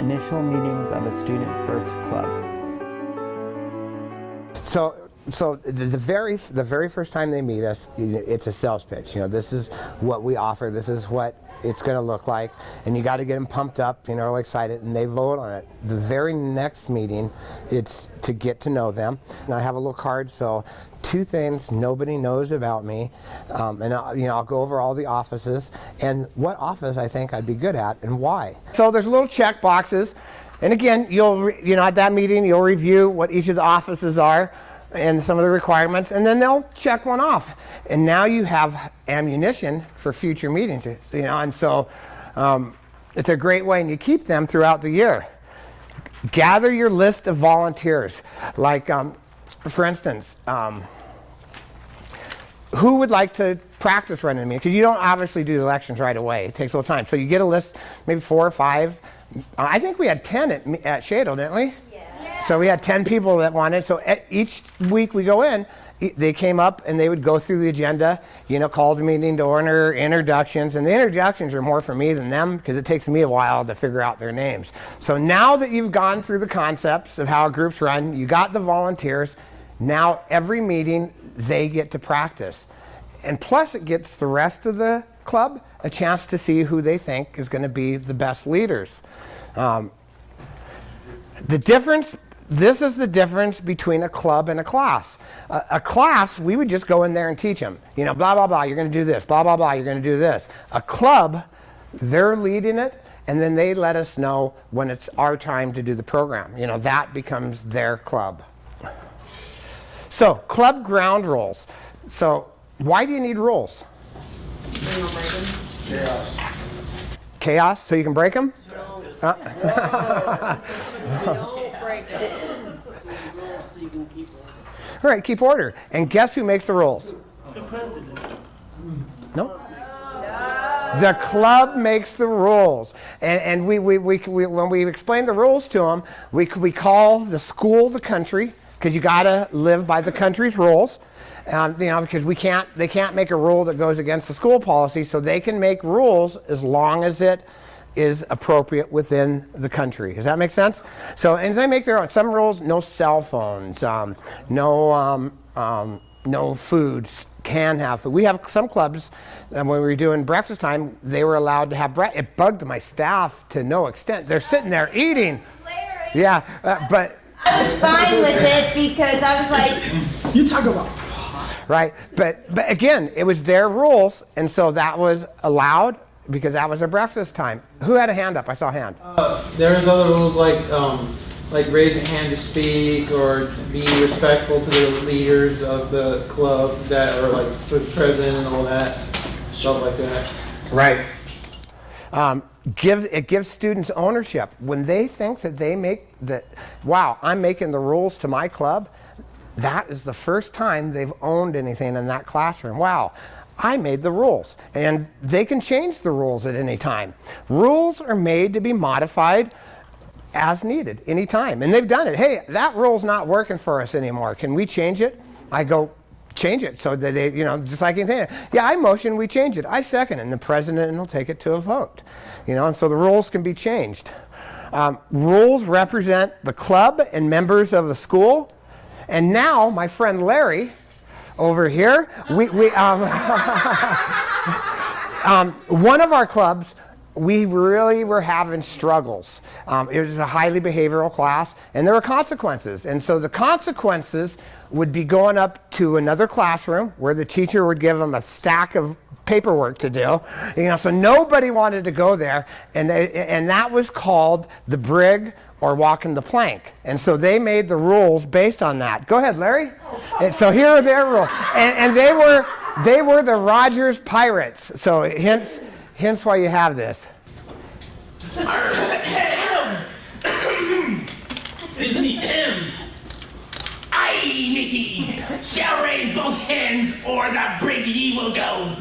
initial meetings of a Student First Club. So the very first time they meet us, it's a sales pitch. This is what we offer. This is what it's going to look like, and you got to get them pumped up, excited, and they vote on it. The very next meeting, it's to get to know them. And I have a little card, so 2 things nobody knows about me, and I'll go over all the offices and what office I think I'd be good at and why. So there's little check boxes, and again, at that meeting you'll review what each of the offices are and some of the requirements, and then they'll check one off. And now you have ammunition for future meetings, and so it's a great way, and you keep them throughout the year. Gather your list of volunteers. Like, for instance, who would like to practice running a meeting? Because you don't obviously do the elections right away. It takes a little time. So you get a list, maybe 4 or 5. I think we had 10 at Shadle, didn't we? So we had 10 people that wanted. So each week we go in, they came up and they would go through the agenda, call the meeting to order, introductions. And the introductions are more for me than them because it takes me a while to figure out their names. So now that you've gone through the concepts of how groups run, you got the volunteers, now every meeting they get to practice. And plus it gets the rest of the club a chance to see who they think is going to be the best leaders. This is the difference between a club and a class. A class, we would just go in there and teach them. Blah, blah, blah, you're going to do this. Blah, blah, blah, you're going to do this. A club, they're leading it, and then they let us know when it's our time to do the program. That becomes their club. So, club ground rules. So, why do you need rules? Chaos. Chaos, so you can break them? Don't break it. All right, keep order. And guess who makes the rules? No? The club makes the rules. And we when we explain the rules to them, we call the school the country, because you got to live by the country's rules. Because they can't make a rule that goes against the school policy, so they can make rules as long as it is appropriate within the country. Does that make sense? So, and they make their own. Some rules: no cell phones, no food. Can have food. We have some clubs, when we were doing breakfast time, they were allowed to have breakfast. It bugged my staff to no extent. They're sitting there eating. Yeah, but I was fine with it because I was like, You talk about. right, but again, it was their rules, and so that was allowed because that was their breakfast time. Who had a hand up? I saw a hand. There's other rules like raise your hand to speak or be respectful to the leaders of the club that are like the president and all that, stuff like that. Right. It gives students ownership. When they think that I'm making the rules to my club, that is the first time they've owned anything in that classroom. Wow, I made the rules. And they can change the rules at any time. Rules are made to be modified as needed, anytime. And they've done it. Hey, that rule's not working for us anymore. Can we change it? I go, change it. So that they, just like anything. Yeah, I motion we change it. I second it. And the president will take it to a vote. And so the rules can be changed. Rules represent the club and members of the school. And now, my friend Larry, over here, one of our clubs, we really were having struggles. It was a highly behavioral class, and there were consequences. And so the consequences would be going up to another classroom where the teacher would give them a stack of paperwork to do. So nobody wanted to go there, and that was called the brig or walking the plank. And so they made the rules based on that. Go ahead, Larry. And so here are their rules. And they were the Rogers Pirates. So hence why you have this. Excuse me, I, Mickey, shall raise both hands, or the brig ye will go.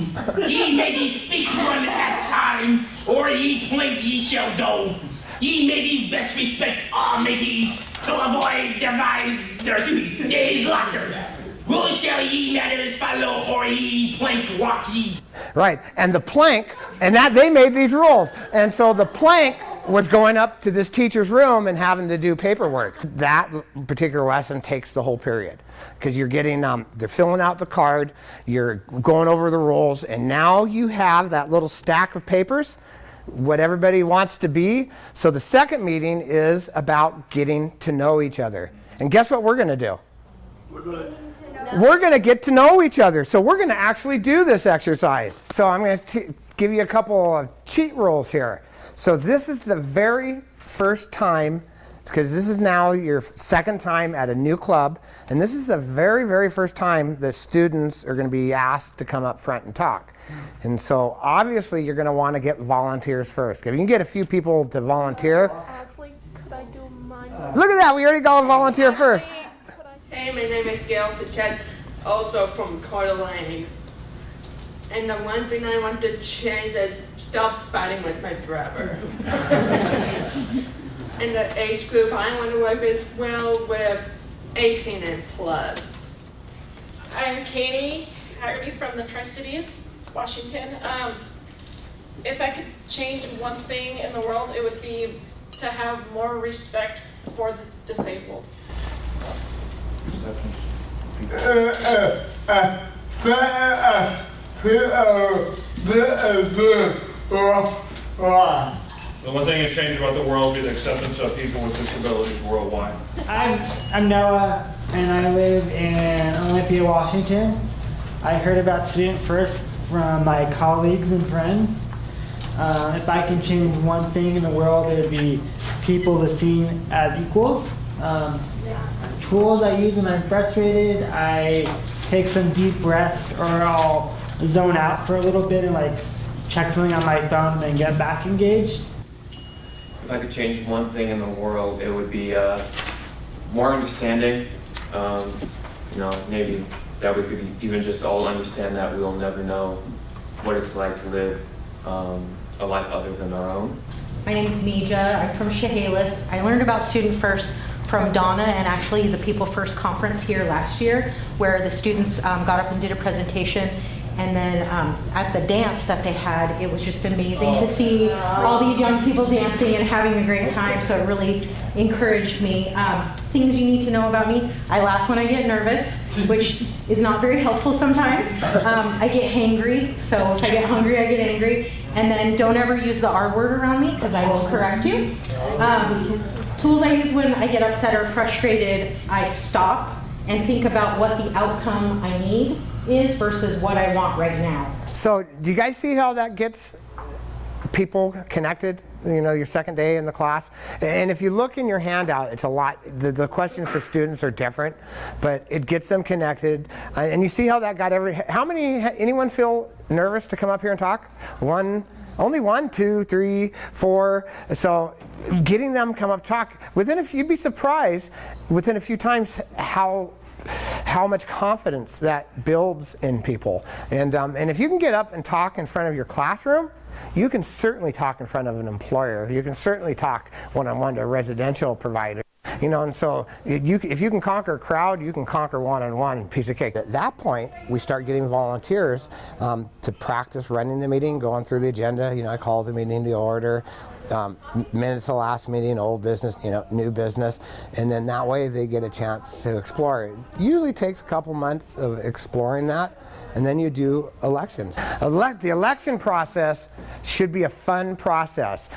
Ye may ye speak one at a time, or ye plank ye shall go. Ye mateys best respect all mateys, to avoid devise their days locker. Rules shall ye matters follow, or ye plank walk ye. Right, and the plank, and that they made these rules. And so the plank was going up to this teacher's room and having to do paperwork. That particular lesson takes the whole period because you're getting, they're filling out the card, you're going over the rules, and now you have that little stack of papers, what everybody wants to be. So the second meeting is about getting to know each other. And guess what we're going to do? We're going to get to know each other. So we're going to actually do this exercise. So I'm going to give you a couple of cheat rules here. So this is the very first time, because this is now your second time at a new club, and this is the very, very first time the students are going to be asked to come up front and talk. And so obviously you're going to want to get volunteers first. If you can get a few people to volunteer. Honestly, could I do mine? Look at that, we already got a volunteer first. Hey, my name is Gail Fichette, also from Coeur d'Alene. And the one thing I want to change is stop fighting with my brother. And the age group I want to work with, well, with 18 and plus. I'm Katie Haggerty from the Tri-Cities, Washington. If I could change one thing in the world, it would be to have more respect for the disabled. The one thing that changed about the world would be the acceptance of people with disabilities worldwide. I'm Noah, and I live in Olympia, Washington. I heard about Student First from my colleagues and friends. If I can change one thing in the world, it would be people to seen as equals. Tools I use when I'm frustrated, I take some deep breaths, or I'll zone out for a little bit and like check something on my phone and then get back engaged. If I could change one thing in the world, it would be more understanding. Maybe that we could even just all understand that we'll never know what it's like to live a life other than our own. My name is Mija. I'm from Chehalis. I learned about Student First from Donna and actually the People First conference here last year, where the students got up and did a presentation. And then at the dance that they had, it was just amazing to see all these young people dancing and having a great time. So it really encouraged me. Things you need to know about me: I laugh when I get nervous, which is not very helpful sometimes. I get hangry, so if I get hungry, I get angry. And then don't ever use the R word around me, because I will correct you. Tools I use when I get upset or frustrated: I stop and think about what the outcome I need is versus what I want right now. So do you guys see how that gets people connected? You know, your second day in the class. And if you look in your handout, it's a lot. The questions for students are different, but it gets them connected. And you see how that got anyone feel nervous to come up here and talk? Only one, two, three, four. So getting them come up talk, you'd be surprised within a few times how much confidence that builds in people. And if you can get up and talk in front of your classroom, you can certainly talk in front of an employer. You can certainly talk one-on-one to a residential provider. And so if you can conquer a crowd, you can conquer one-on-one, piece of cake. At that point, we start getting volunteers to practice running the meeting, going through the agenda. I call the meeting to order. Minutes to last meeting, old business, new business, and then that way they get a chance to explore. It usually takes a couple months of exploring that, and then you do elections. The election process should be a fun process.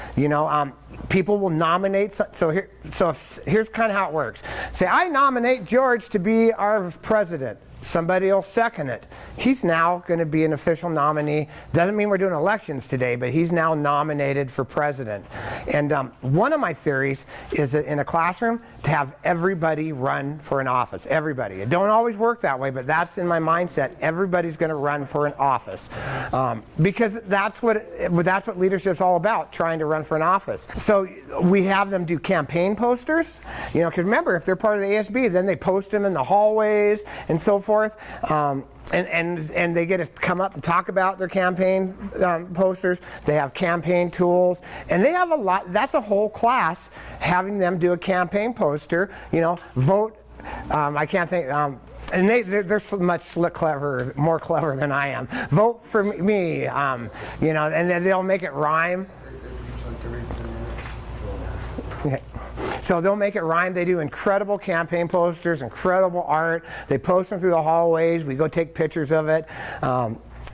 People will nominate. Here's kind of how it works. Say, I nominate George to be our president. Somebody will second it. He's now going to be an official nominee. Doesn't mean we're doing elections today, but he's now nominated for president. And one of my theories is that in a classroom, to have everybody run for an office. Everybody. It don't always work that way, but that's in my mindset. Everybody's going to run for an office because that's what leadership's all about, trying to run for an office. So we have them do campaign posters. Because remember, if they're part of the ASB, then they post them in the hallways and so forth. And they get to come up and talk about their campaign posters. They have campaign tools, and they have a lot. That's a whole class having them do a campaign poster. Vote. I can't think. And they're so much more clever than I am. Vote for me. And then they'll make it rhyme. Okay. So they'll make it rhyme. They do incredible campaign posters, incredible art. They post them through the hallways. We go take pictures of it.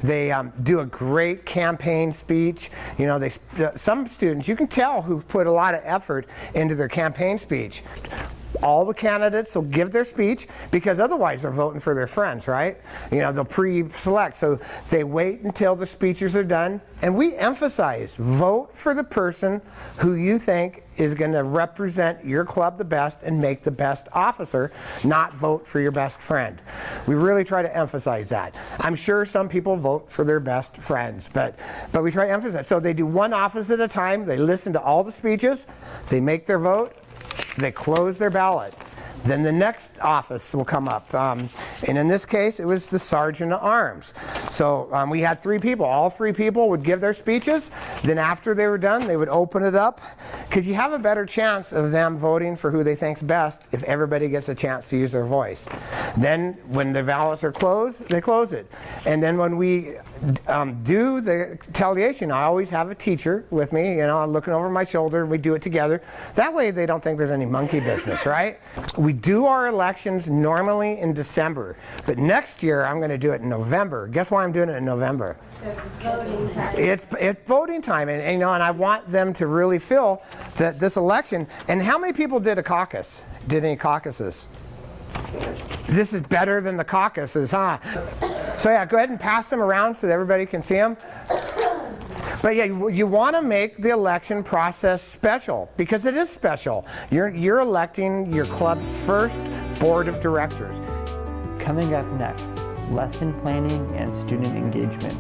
They do a great campaign speech. You know, some students, you can tell who put a lot of effort into their campaign speech. All the candidates will give their speech because otherwise they're voting for their friends, right? You know, they'll pre-select. So they wait until the speeches are done. And we emphasize, vote for the person who you think is going to represent your club the best and make the best officer, not vote for your best friend. We really try to emphasize that. I'm sure some people vote for their best friends, but we try to emphasize. So they do one office at a time. They listen to all the speeches. They make their vote. They close their ballot. Then the next office will come up. And in this case, it was the Sergeant at Arms. So we had 3 people. All 3 people would give their speeches. Then after they were done, they would open it up. Because you have a better chance of them voting for who they think's best if everybody gets a chance to use their voice. Then when the ballots are closed, they close it. And then when we do the retaliation, I always have a teacher with me, you know, looking over my shoulder. We do it together. That way they don't think there's any monkey business, right? We do our elections normally in December, but next year I'm going to do it in November. Guess why I'm doing it in November? It's voting time. It's voting time, and you know, and I want them to really feel that this election. And how many people did a caucus? Did any caucuses? This is better than the caucuses, huh? So yeah, go ahead and pass them around so that everybody can see them. But yeah, you want to make the election process special because it is special. You're electing your club's first board of directors. Coming up next, lesson planning and student engagement.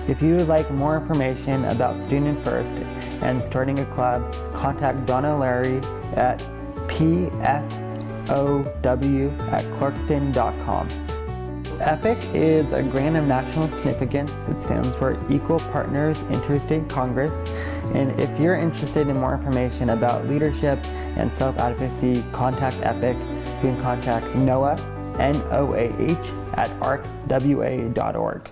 If you would like more information about Student First and starting a club, contact Donna Larry at pfow@clarkston.com. EPIC is a grant of national significance. It stands for Equal Partners Interstate Congress. And if you're interested in more information about leadership and self-advocacy, contact EPIC. You can contact Noah, Noah, @arcwa.org.